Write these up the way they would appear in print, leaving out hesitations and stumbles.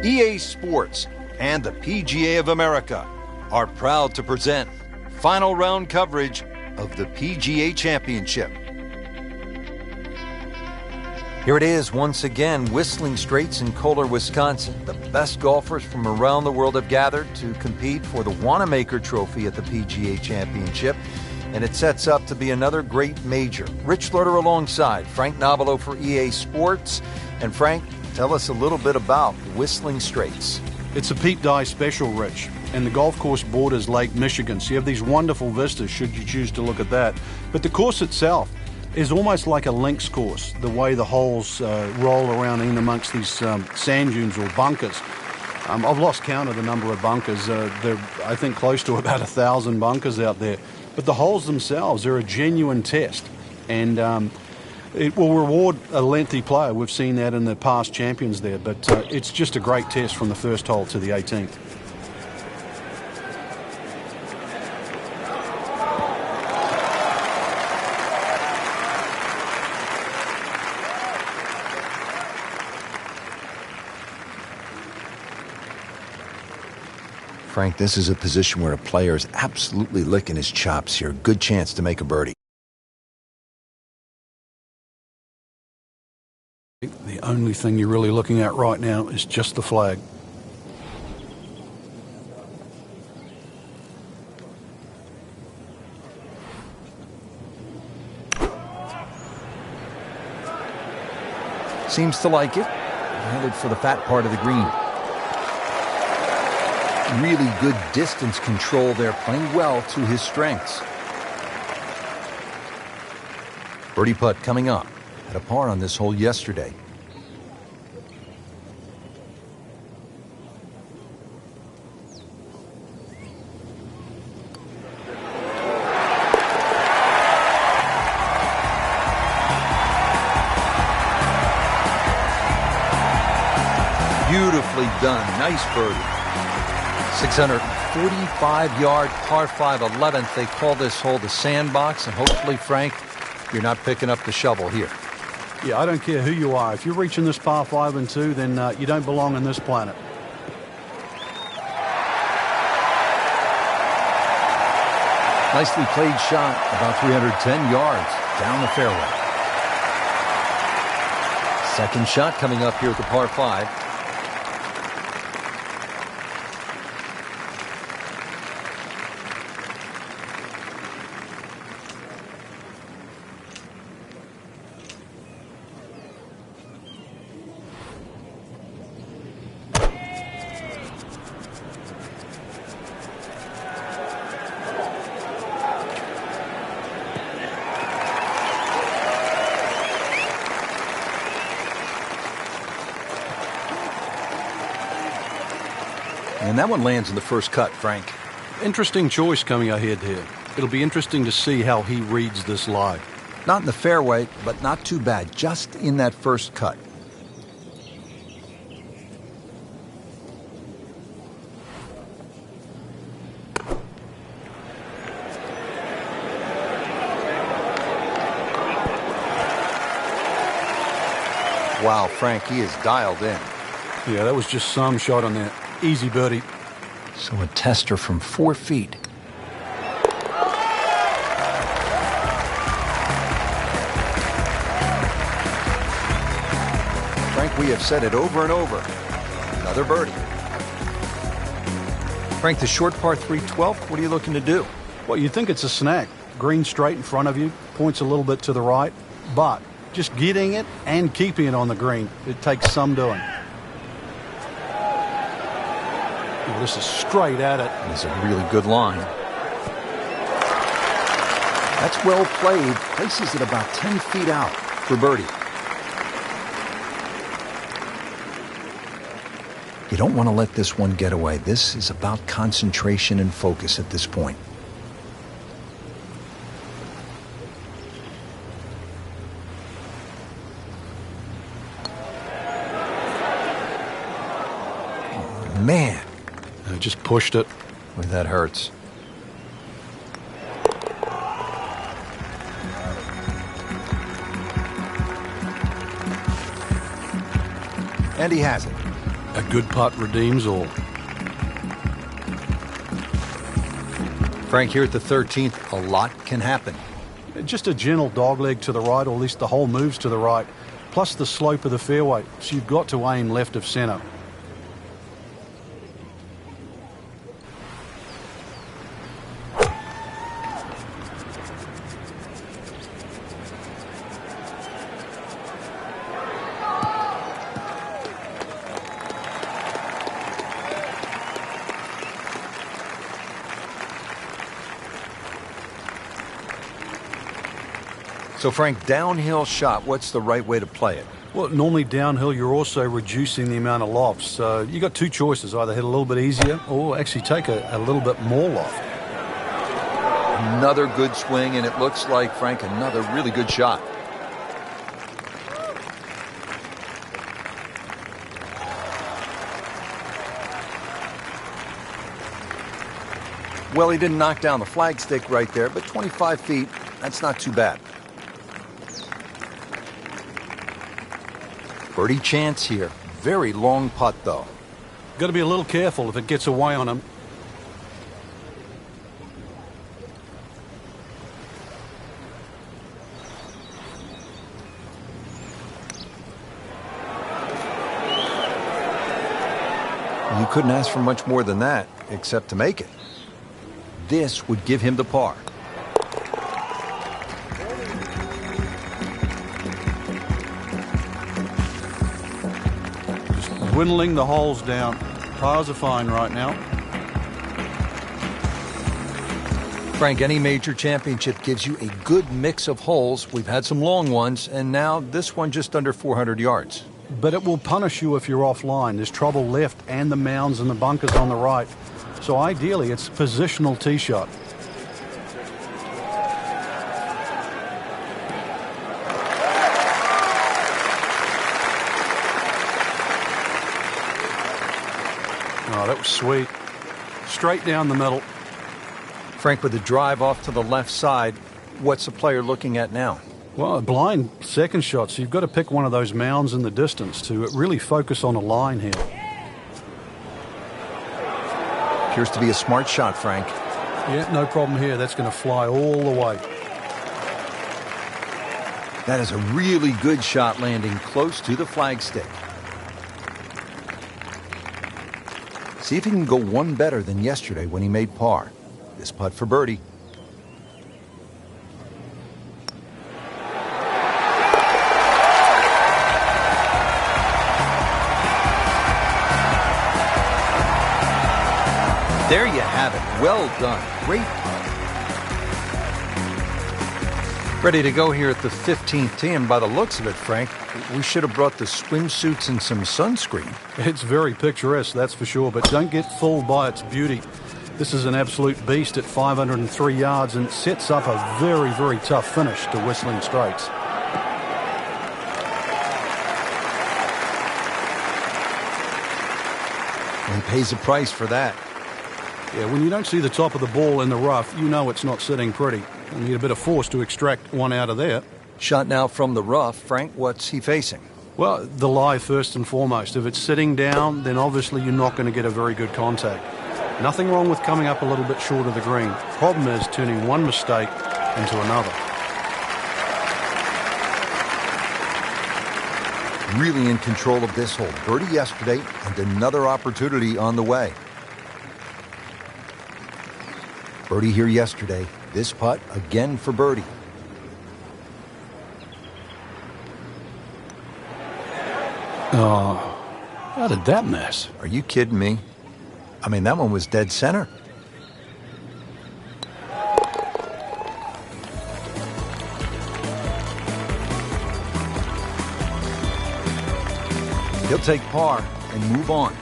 EA Sports and the PGA of America are proud to present final round coverage of the PGA Championship. Here it is once again, Whistling Straits in Kohler, Wisconsin. The best golfers from around the world have gathered to compete for the Wanamaker Trophy at the PGA Championship, and it sets up to be another great major. Rich Lerter alongside Frank Nobilo for EA Sports. And Frank, tell us a little bit about Whistling Straits. It's a Pete Dye special, Rich, and the golf course borders Lake Michigan, so you have these wonderful vistas should you choose to look at that. But the course itself is almost like a links course, the way the holes roll around in amongst these sand dunes or bunkers. I've lost count of the number of bunkers. There are, I think, close to about 1,000 bunkers out there. But the holes themselves are a genuine test, and it will reward a lengthy play. We've seen that in the past champions there, but it's just a great test from the first hole to the 18th. Frank, this is a position where a player is absolutely licking his chops here. Good chance to make a birdie. The only thing you're really looking at right now is just the flag. Seems to like it. Headed for the fat part of the green. Really good distance control there, playing well to his strengths. Birdie putt coming up. Had a par on this hole yesterday. Beautifully done. Nice birdie. 645-yard par 5 11th. They call this hole the sandbox, and hopefully, Frank, you're not picking up the shovel here. Yeah, I don't care who you are. If you're reaching this par 5 and 2, then you don't belong on this planet. Nicely played shot, about 310 yards down the fairway. Second shot coming up here at the par 5. And that one lands in the first cut, Frank. Interesting choice coming ahead here. It'll be interesting to see how he reads this lie. Not in the fairway, but not too bad. Just in that first cut. Wow, Frank, he is dialed in. Yeah, that was just some shot on that. Easy birdie. So a tester from 4 feet. Frank, we have said it over and over. Another birdie. Frank, the short par 3 12th, what are you looking to do? Well, you'd think it's a snack. Green straight in front of you, points a little bit to the right, but just getting it and keeping it on the green, it takes some doing. Oh, this is straight at it. It's a really good line. That's well played. Places it about 10 feet out for birdie. You don't want to let this one get away. This is about concentration and focus at this point. Oh, man. I just pushed it. Boy, that hurts. And he has it. A good putt redeems all. Frank, here at the 13th, a lot can happen. Just a gentle dogleg to the right, or at least the hole moves to the right, plus the slope of the fairway, so you've got to aim left of centre. So, Frank, downhill shot, what's the right way to play it? Well, normally downhill you're also reducing the amount of loft. So you got two choices, either hit a little bit easier or actually take a little bit more loft. Another good swing, and it looks like, Frank, another really good shot. Well, he didn't knock down the flagstick right there, but 25 feet, that's not too bad. Birdie chance here. Very long putt, though. Got to be a little careful if it gets away on him. You couldn't ask for much more than that, except to make it. This would give him the par. Dwindling the holes down. Pars are fine right now. Frank, any major championship gives you a good mix of holes. We've had some long ones, and now this one just under 400 yards. But it will punish you if you're offline. There's trouble left and the mounds and the bunkers on the right. So ideally, it's a positional tee shot. Oh, that was sweet. Straight down the middle. Frank, with the drive off to the left side, what's the player looking at now? Well, a blind second shot, so you've got to pick one of those mounds in the distance to really focus on a line here. Appears to be a smart shot, Frank. Yeah, no problem here. That's going to fly all the way. That is a really good shot landing close to the flagstick. See if he can go one better than yesterday when he made par. This putt for birdie. There you have it. Well done. Great putt. Ready to go here at the 15th tee, and by the looks of it, Frank, we should have brought the swimsuits and some sunscreen. It's very picturesque, that's for sure, but don't get fooled by its beauty. This is an absolute beast at 503 yards and sets up a very, very tough finish to Whistling Straits. And he pays a price for that. Yeah, when you don't see the top of the ball in the rough, you know it's not sitting pretty. You need a bit of force to extract one out of there. Shot now from the rough. Frank, what's he facing? Well, the lie first and foremost. If it's sitting down, then obviously you're not going to get a very good contact. Nothing wrong with coming up a little bit short of the green. Problem is turning one mistake into another. Really in control of this hole. Birdie yesterday and another opportunity on the way. Birdie here yesterday. This putt again for birdie. Oh, how did that miss? Are you kidding me? I mean, that one was dead center. He'll take par and move on.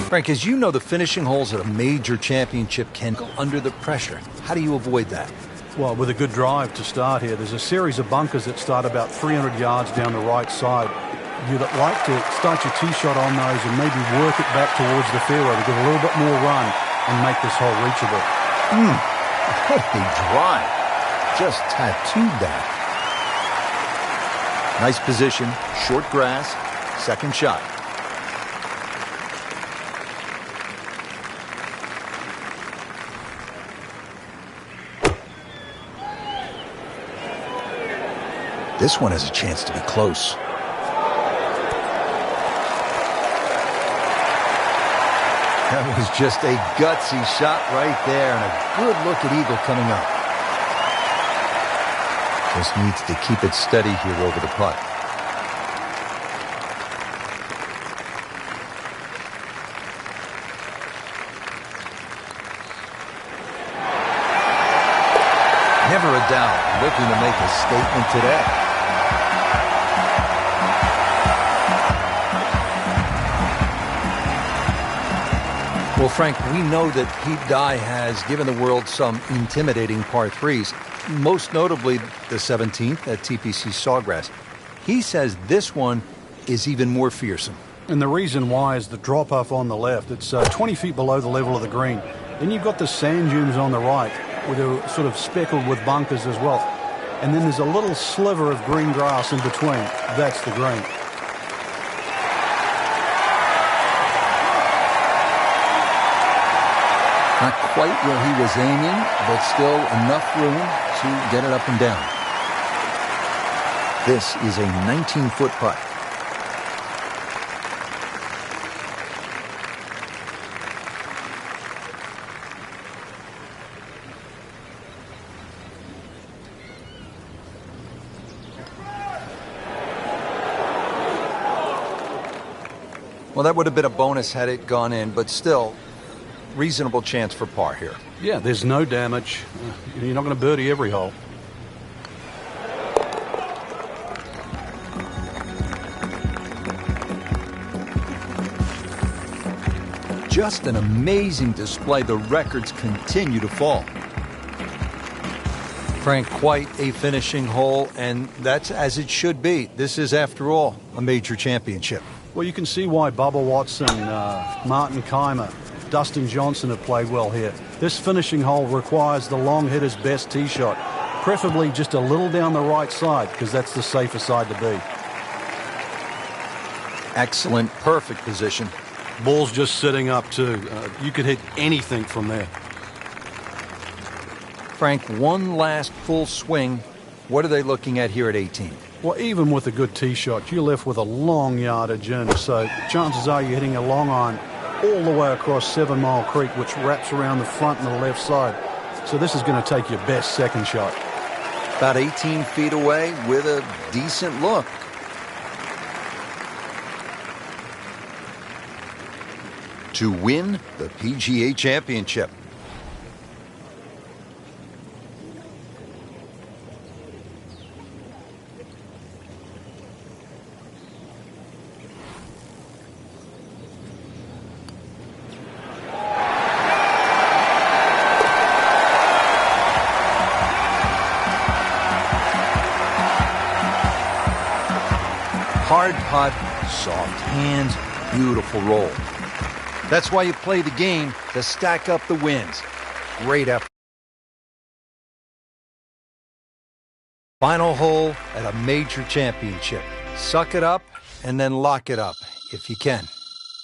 Frank, as you know, the finishing holes at a major championship can go under the pressure. How do you avoid that? Well, with a good drive to start here, there's a series of bunkers that start about 300 yards down the right side. You'd like to start your tee shot on those and maybe work it back towards the fairway to get a little bit more run and make this hole reachable. What a drive. Just tattooed that. Nice position, short grass, second shot. This one has a chance to be close. That was just a gutsy shot right there, and a good look at eagle coming up. Just needs to keep it steady here over the putt. Never a doubt, looking to make a statement today. Well, Frank, we know that Pete Dye has given the world some intimidating par threes, most notably the 17th at TPC Sawgrass. He says this one is even more fearsome. And the reason why is the drop-off on the left. It's 20 feet below the level of the green. Then you've got the sand dunes on the right, where they're sort of speckled with bunkers as well. And then there's a little sliver of green grass in between. That's the green. Not quite where he was aiming, but still enough room to get it up and down. This is a 19-foot putt. Well, that would have been a bonus had it gone in, but still, reasonable chance for par here. Yeah, there's no damage. You're not going to birdie every hole. Just an amazing display. The records continue to fall. Frank, quite a finishing hole, and that's as it should be. This is, after all, a major championship. Well, you can see why Bubba Watson, Martin Keimer, Dustin Johnson have played well here. This finishing hole requires the long hitter's best tee shot, preferably just a little down the right side, because that's the safer side to be. Excellent, perfect position. Ball's just sitting up too. You could hit anything from there. Frank, one last full swing. What are they looking at here at 18? Well, even with a good tee shot, you're left with a long yardage in, so chances are you're hitting a long iron all the way across 7 Mile Creek, which wraps around the front and the left side. So this is going to take your best second shot. About 18 feet away with a decent look. To win the PGA Championship. Hard putt, soft hands, beautiful roll. That's why you play the game, to stack up the wins. Great effort. Final hole at a major championship. Suck it up and then lock it up if you can.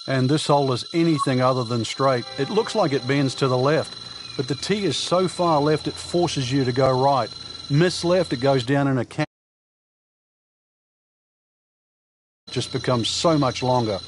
And this hole is anything other than straight. It looks like it bends to the left, but the tee is so far left it forces you to go right. Miss left, it goes down in a canyon. Just becomes so much longer.